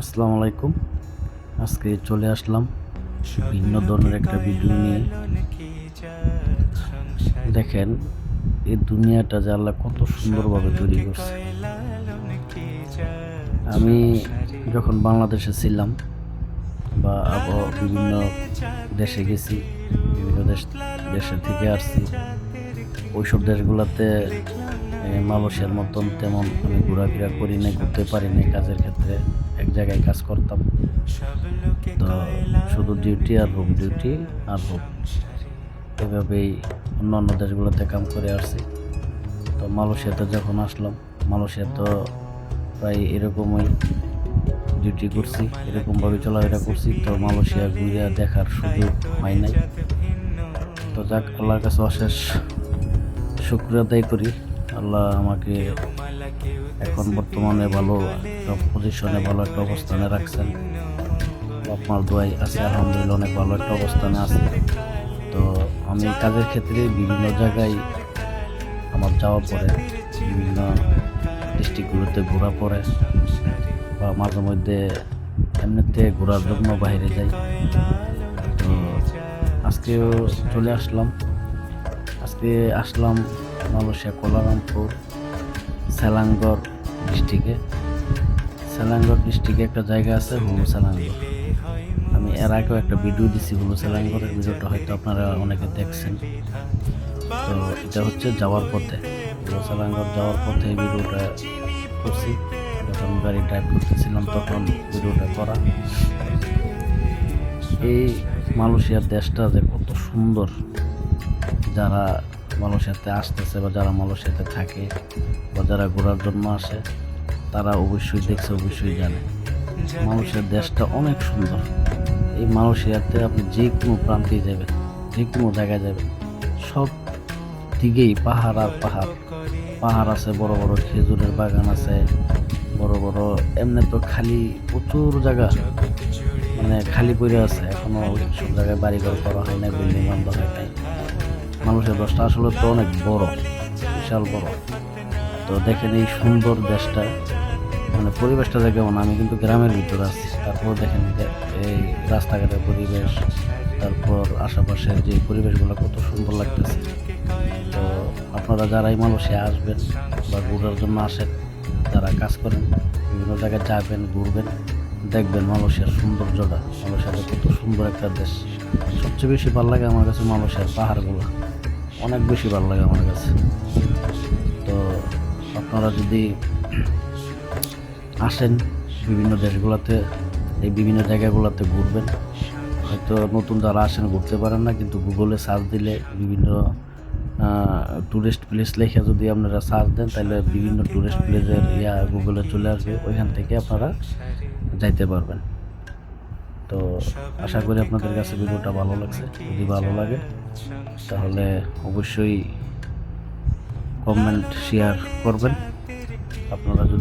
আসসালামু আলাইকুম। আজকে চলে আসলাম ভিন্ন ধরনের একটা ভিডিও নিয়ে। দেখেন এই দুনিয়াটা যে আল্লাহ কত সুন্দরভাবে তৈরি করছে। আমি যখন বাংলাদেশে ছিলাম বা বিভিন্ন দেশে গেছি, বিভিন্ন দেশে থেকে আসছি, ওইসব দেশগুলোতে মালয়েশিয়ার মতন তেমন আমি ঘোরাফেরা করি নাই, ঘুরতে পারি নাই। কাজের ক্ষেত্রে এক জায়গায় কাজ করতাম, তো শুধু ডিউটি আর হোম, ডিউটি আর হোম, এভাবেই অন্য দেশগুলোতে কাম করে আসছি। তো মালয়েশিয়াতে যখন আসলাম, মালয়েশিয়া তো প্রায় এরকমই ডিউটি করছি, এরকমভাবে চলাফেরা করছি। তো মালয়েশিয়া ঘুরে দেখার সুযোগ হয় নাই। তো যাক, আল্লাহর কাছে অশেষ শুকরিয়া আদায় করি। আল্লাহ আমাকে এখন বর্তমানে ভালো একটা পজিশনে, ভালো একটা অবস্থানে রাখছেন। আপনার দোয়াই আছে, আলহামদুলিল্লাহ অনেক ভালো একটা অবস্থানে আছে। তো আমি কাজের ক্ষেত্রে বিভিন্ন জায়গায় আমার যাওয়া পড়ে, বিভিন্ন ডিস্ট্রিক্টগুলোতে ঘোরা পড়ে, বা মাঝে মধ্যে এমনিতে ঘোরার জন্য বাইরে যাই। তো আজকেও চলে আসলাম। আজকে আসলাম মালয়েশিয়া কুয়ালালামপুর সেলাঙ্গর ডিস্ট্রিক্টে। সেলাঙ্গর ডিস্ট্রিক্টে একটা জায়গা আছে হুলু সেলাঙ্গর। আমি এর আগেও একটা ভিডিও দিছি হুলু সেলাঙ্গরের, ভিডিওটা হয়তো আপনারা অনেকে দেখছেন। তো এটা হচ্ছে যাওয়ার পথে, হুলু সেলাঙ্গর যাওয়ার পথে এই ভিডিওটা করছি। যখন গাড়ি ড্রাইভ করতেছিলাম তখন ভিডিওটা করা। এই মালয়েশিয়ার দেশটা যে কত সুন্দর, যারা মালয়েশিয়াতে আসতেছে বা যারা মালয়েশিয়াতে থাকে বা যারা ঘোরার জন্য আসে, তারা অবশ্যই দেখছে, অবশ্যই জানে মালয়েশিয়ার দেশটা অনেক সুন্দর। এই মালয়েশিয়াতে আপনি যে কোনো প্রান্তে যাবেন, যে কোনো জায়গায় যাবেন, সব দিকেই পাহাড় আর পাহাড়। পাহাড় আছে, বড় বড় খেজুরের বাগান আছে, বড় বড়, এমনি তো খালি প্রচুর জায়গা মানে খালি পড়ে আছে, এখনো সব জায়গায় বাড়িঘর করা হয় না, বিল্ডিং বান্ধ হয় নাই। মানুষের দেশটা আসলে তো অনেক বড়, বিশাল বড়। তো দেখেন এই সুন্দর দেশটা, মানে পরিবেশটা দেখে মনে, আমি কিন্তু গ্রামের ভিতরে আছি, তারপর দেখেন এই রাস্তাঘাটের পরিবেশ, তারপর আশেপাশের যে পরিবেশগুলো কত সুন্দর লাগতেছে। তো আপনারা যারা এই মালয়েশিয়া আসবেন বা ঘোরার জন্য আসেন, যারা কাজ করেন, বিভিন্ন জায়গায় যাবেন, ঘুরবেন, দেখবেন মালয়েশিয়ার সৌন্দর্যটা। মালয়েশিয়াটা কত সুন্দর একটা দেশ। সবচেয়ে বেশি ভালো লাগে আমার কাছে মালয়েশিয়ার পাহাড়গুলো, অনেক বেশি ভালো লাগে আমার কাছে। তো আপনারা যদি আসেন বিভিন্ন দেশগুলোতে, এই বিভিন্ন জায়গাগুলোতে ঘুরবেন, হয়তো নতুন যারা আসেন ঘুরতে পারেন না, কিন্তু গুগলে সার্চ দিলে বিভিন্ন ট্যুরিস্ট প্লেস লেখা যদি আপনারা সার্চ দেন, তাহলে বিভিন্ন ট্যুরিস্ট প্লেসের গুগলে চলে আসবে, ওইখান থেকে আপনারা যাইতে পারবেন। তো আশা করি আপনাদের কাছে ভিডিওটা ভালো লাগছে। যদি ভালো লাগে তাহলে অবশ্যই কমেন্ট শেয়ার করবেন। আপনারা যদি